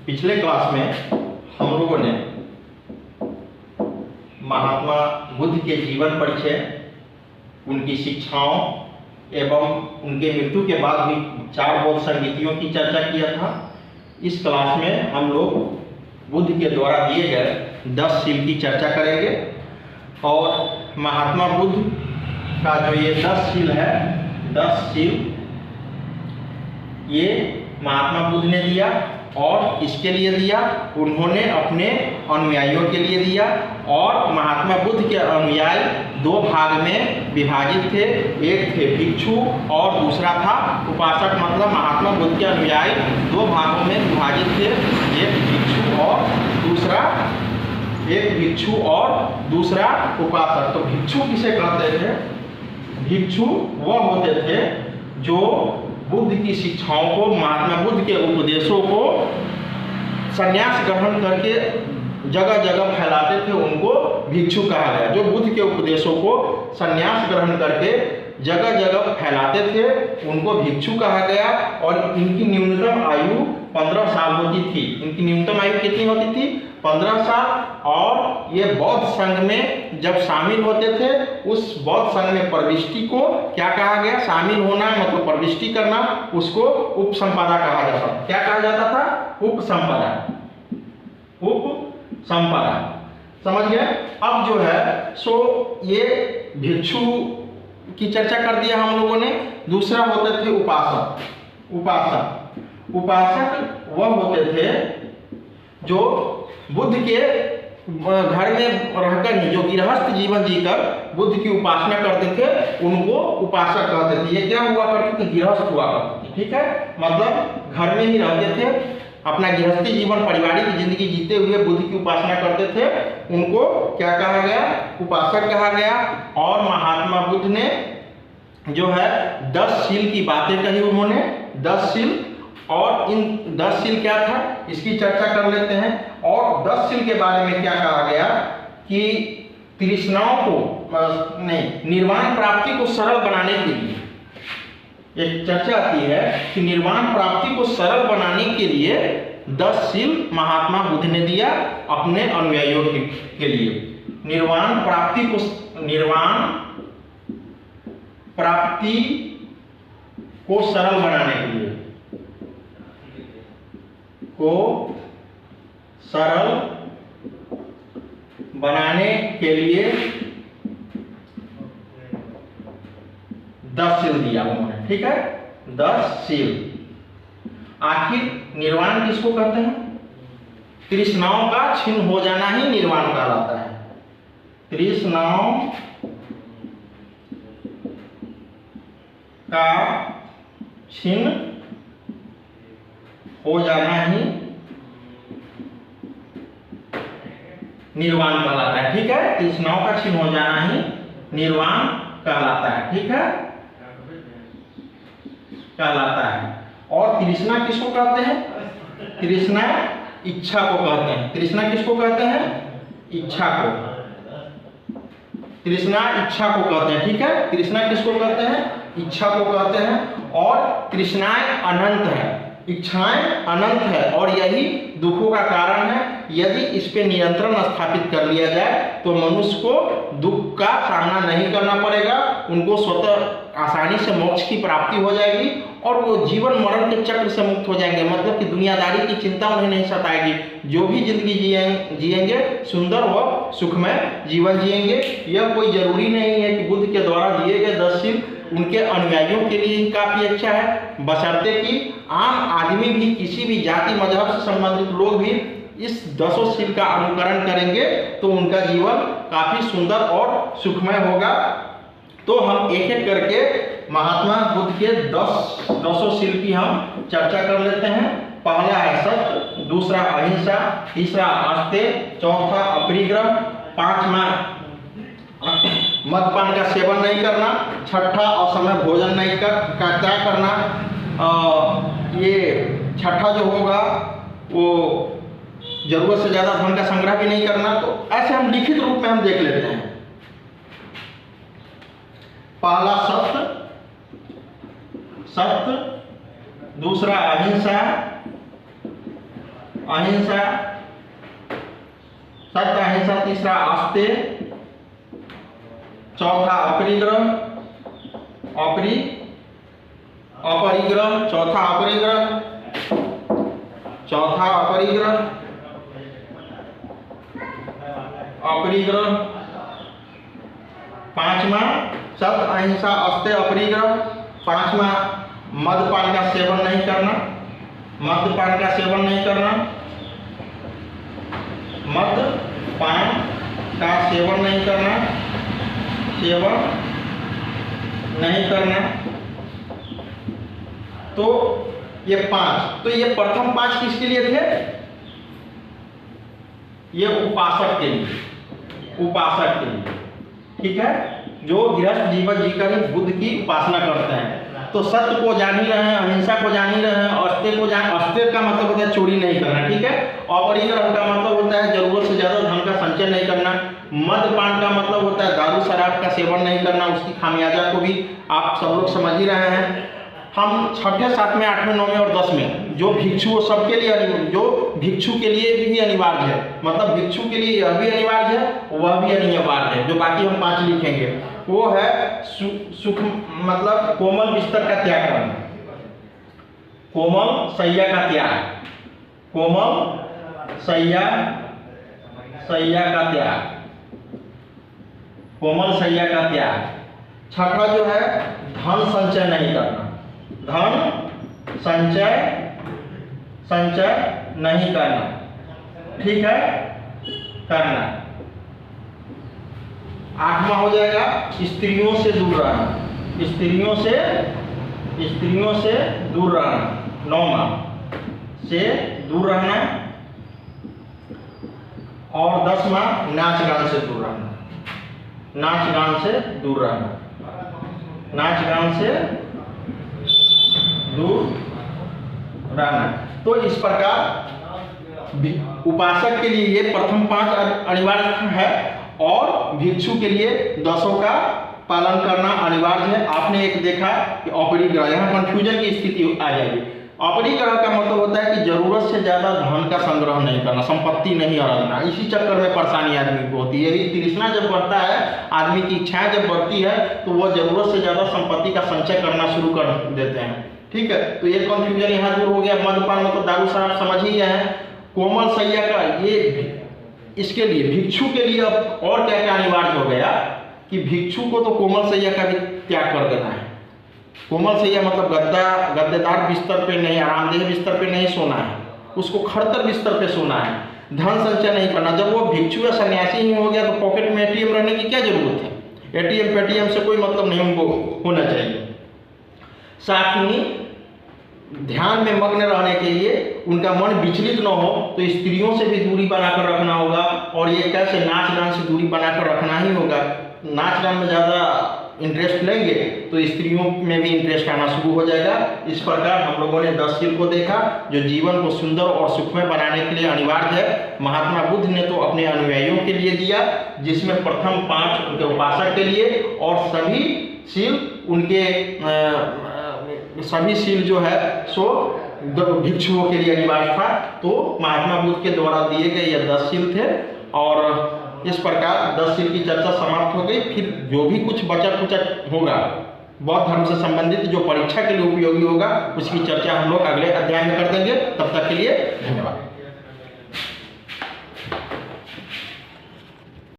पिछले क्लास में हम लोगों ने महात्मा बुद्ध के जीवन परिचय, उनकी शिक्षाओं एवं उनके मृत्यु के बाद भी 4 बौद्ध संगीतियों की चर्चा किया था। इस क्लास में हम लोग बुद्ध के द्वारा दिए गए 10 शील की चर्चा करेंगे और महात्मा बुद्ध का जो ये 10 शील है, 10 शील ये महात्मा बुद्ध ने दिया और किसके लिए दिया? उन्होंने अपने अनुयायियों के लिए दिया। और महात्मा बुद्ध के अनुयायी 2 भाग में विभाजित थे, एक थे भिक्षु और दूसरा था उपासक। मतलब महात्मा बुद्ध के अनुयायी 2 भागों में विभाजित थे, एक भिक्षु और दूसरा उपासक। तो भिक्षु किसे कहते थे? भिक्षु वह होते थे जो बुद्ध की शिक्षाओं को, महात्मा बुद्ध के उपदेशों को संन्यास ग्रहण करके जगह जगह फैलाते थे, उनको भिक्षु कहा गया। जो बुद्ध के उपदेशों को संन्यास ग्रहण करके जगह जगह फैलाते थे, उनको भिक्षु कहा गया। और इनकी न्यूनतम आयु 15 साल होती थी। इनकी न्यूनतम आयु कितनी होती थी? 15 साल। और ये बौद्ध संघ में जब शामिल होते थे, उस बौद्ध संघ में प्रविष्टि को क्या कहा गया? शामिल होना मतलब प्रविष्टि करना, उसको उपसंपदा कहा जाता था। क्या कहा जाता था? उपसंपदा। समझ गए? अब जो है सो ये भिक्षु की चर्चा कर दिया हम लोगों ने। दूसरा होते थे उपासक वह होते थे जो बुद्ध के घर में रहकर ही, जो गृहस्थ जीवन जीकर बुद्ध की उपासना करते थे, उनको उपासक कहते थे। ये क्या हुआ करते थे? गृहस्थ हुआ करते थे। ठीक है, मतलब घर में ही रहते थे, अपना गृहस्थी जीवन, पारिवारिक जिंदगी जीते हुए बुद्ध की उपासना करते थे, उनको क्या कहा गया? उपासक कहा गया। और महात्मा बुद्ध ने जो है 10 शील की बातें कही उन्होंने, 10 शील। और इन 10 शील क्या था, इसकी चर्चा कर लेते हैं। और 10 शील के बारे में क्या कहा गया कि तृष्णाओं को निर्वाण प्राप्ति को सरल बनाने के लिए एक चर्चा आती है कि निर्वाण प्राप्ति को सरल बनाने के लिए 10 शील महात्मा बुद्ध ने दिया अपने अनुयायियों के लिए। निर्वाण प्राप्ति को सरल बनाने के लिए, लिए 10 शील दिया उन्होंने। ठीक है, 10 शील। आखिर निर्वाण किसको कहते हैं? तृष्णाओं का क्षीण हो जाना ही निर्वाण कहलाता है। तृष्णाओं का क्षीण हो जाना ही निर्वाण कहलाता है। ठीक है, तृष्णाओं का क्षीण हो जाना ही निर्वाण कहलाता है। ठीक है, कहलाता है। और तृष्णा किसको कहते हैं? तृष्णा इच्छा को कहते हैं। तृष्णा किसको कहते हैं? इच्छा को। तृष्णा इच्छा को कहते हैं। ठीक है, तृष्णा किसको कहते हैं? इच्छा को कहते हैं। और तृष्णाएं अनंत है, इच्छाएं अनंत है और यही दुखों का कारण है। यदि इस पे नियंत्रण स्थापित कर लिया जाए तो मनुष्य को दुख का सामना नहीं करना पड़ेगा, उनको स्वतः आसानी से मोक्ष की प्राप्ति हो जाएगी और वो जीवन मरण के चक्र से मुक्त हो जाएंगे। मतलब कि दुनियादारी की चिंता उन्हें नहीं सताएगी। जो भी जिंदगी जिएंगे सुंदर व सुखमय जीवन जिएंगे। यह कोई जरूरी नहीं है कि बुद्ध के द्वारा दिए गए 10 शील उनके अनुयायियों के लिए ही काफी अच्छा है, बशर्ते कि आम आदमी भी, किसी भी जाति मजहब से संबंधित लोग भी इस 10 शील का अनुकरण करेंगे तो उनका जीवन काफी सुंदर और सुखमय होगा। तो हम एक एक करके महात्मा बुद्ध के 10 शील की हम चर्चा कर लेते हैं। पहला है सत्य, दूसरा अहिंसा, तीसरा अस्तेय, चौथा अपरिग्रह, 5वां मद्यपान का सेवन नहीं करना, 6ठा असमय भोजन नहीं त्याग करना, ये 6ठा जो होगा वो जरूरत से ज्यादा धन का संग्रह भी नहीं करना। तो ऐसे हम लिखित रूप में हम देख लेते हैं। पहला सत्य, दूसरा अहिंसा, अहिंसा, सत्य अहिंसा, तीसरा आस्तेय, चौथा अपरिग्रह, अपरिग्रह, चौथा अपरिग्रह, अपरिग्रह, पांचवा सत्य अहिंसा अस्तेय अपरिग्रह, पांचवा मद्यपान का सेवन नहीं करना, मद्यपान का सेवन नहीं करना, मद्यपान का सेवन नहीं करना, सेवन नहीं करना। तो ये 5, तो ये प्रथम 5 किसके लिए थे? ये उपासक के लिए, उपासक के लिए, ठीक है, जो गृहस्थ जीवन जीकर ही बुद्ध की उपासना करते हैं। तो सत्य को जान ही रहे हैं, अहिंसा को जान ही रहे हैं, अस्तेय को जान, अस्तेय का मतलब होता है चोरी नहीं करना, ठीक है। अपरिग्रह का मतलब होता है जरूरत से ज्यादा धन का संचय नहीं करना। मद्यपान का मतलब होता है दारू शराब का सेवन नहीं करना, उसकी खामियाजा को भी आप सब लोग समझ ही रहे हैं। हम 6ठे, 7वें, 8वें, 9वें और 10वें जो भिक्षु सबके लिए, जो भिक्षु के लिए भी अनिवार्य है, मतलब भिक्षु के लिए यह भी अनिवार्य है, वह भी अनिवार्य है, जो बाकी हम 5 लिखेंगे, वो है सुख मतलब कोमल बिस्तर का त्याग करना, कोमल शैया का त्याग, कोमल शैया का त्याग, कोमल शैया का त्याग। 6ठा जो है धन संचय नहीं करना, धन संचय नहीं करना, ठीक है, करना। 8वां हो जाएगा स्त्रियों से दूर रहना, स्त्रियों से दूर रहना, 9वां से दूर रहना, और 10वां नाच गान से दूर रहना, नाच गान से दूर रहना, नाच गान से दूर रहना। तो इस प्रकार उपासक के लिए ये प्रथम 5 अनिवार्य है, और भिक्षु के लिए 10 का पालन करना अनिवार्य है। आपने एक देखा कि अपरिग्रह, यहाँ कंफ्यूजन की स्थिति आ जाएगी। अपरिग्रह का मतलब होता है कि जरूरत से ज्यादा धन का संग्रह नहीं करना, संपत्ति नहीं अर्जना। इसी चक्कर में परेशानी आदमी को होती है। यदि तृष्णा जब बढ़ता है, आदमी की इच्छाएं जब बढ़ती है, तो वह जरूरत से ज्यादा संपत्ति का संचय करना शुरू कर देते हैं, ठीक है। तो ये कंफ्यूजन यहाँ दूर हो गया। मद्यपान मतलब दारू शराब समझ ही गए हैं। कोमल शैया का, ये इसके लिए भिक्षु के लिए अब और क्या क्या अनिवार्य हो गया कि भिक्षु को तो कोमल शैया का भी त्याग कर देना है। कोमल शैया मतलब गद्देदार बिस्तर पे नहीं, आरामदेह बिस्तर पे नहीं सोना है, उसको खड़तर बिस्तर पे सोना है। धन संचय नहीं करना, जब वो भिक्षु या सन्यासी ही हो गया तो पॉकेट में ATM रहने की क्या जरूरत है? ATM पेटीएम से कोई मतलब नहीं होना चाहिए। साथ ही ध्यान में मग्न रहने के लिए उनका मन विचलित न हो, तो स्त्रियों से भी दूरी बनाकर रखना होगा। और ये कैसे? नाच गान से दूरी बनाकर रखना ही होगा। नाच गान में ज़्यादा इंटरेस्ट लेंगे तो स्त्रियों में भी इंटरेस्ट आना शुरू हो जाएगा। इस प्रकार हम लोगों ने 10 शील को देखा, जो जीवन को सुंदर और सुखमय बनाने के लिए अनिवार्य है। महात्मा बुद्ध ने तो अपने अनुयायियों के लिए दिया, जिसमें प्रथम 5 उनके उपासक के लिए, और सभी शील उनके सभी शील जो है सो भिक्षुओं के लिए अनिवार्य था। तो महात्मा बुद्ध के द्वारा दिए गए ये 10 शील थे। और इस प्रकार 10 शील की चर्चा समाप्त हो गई। फिर जो भी कुछ बचा कुचा होगा बौद्ध धर्म से संबंधित, जो परीक्षा के लिए उपयोगी होगा, उसकी चर्चा हम लोग अगले अध्याय में कर देंगे। तब तक के लिए धन्यवाद।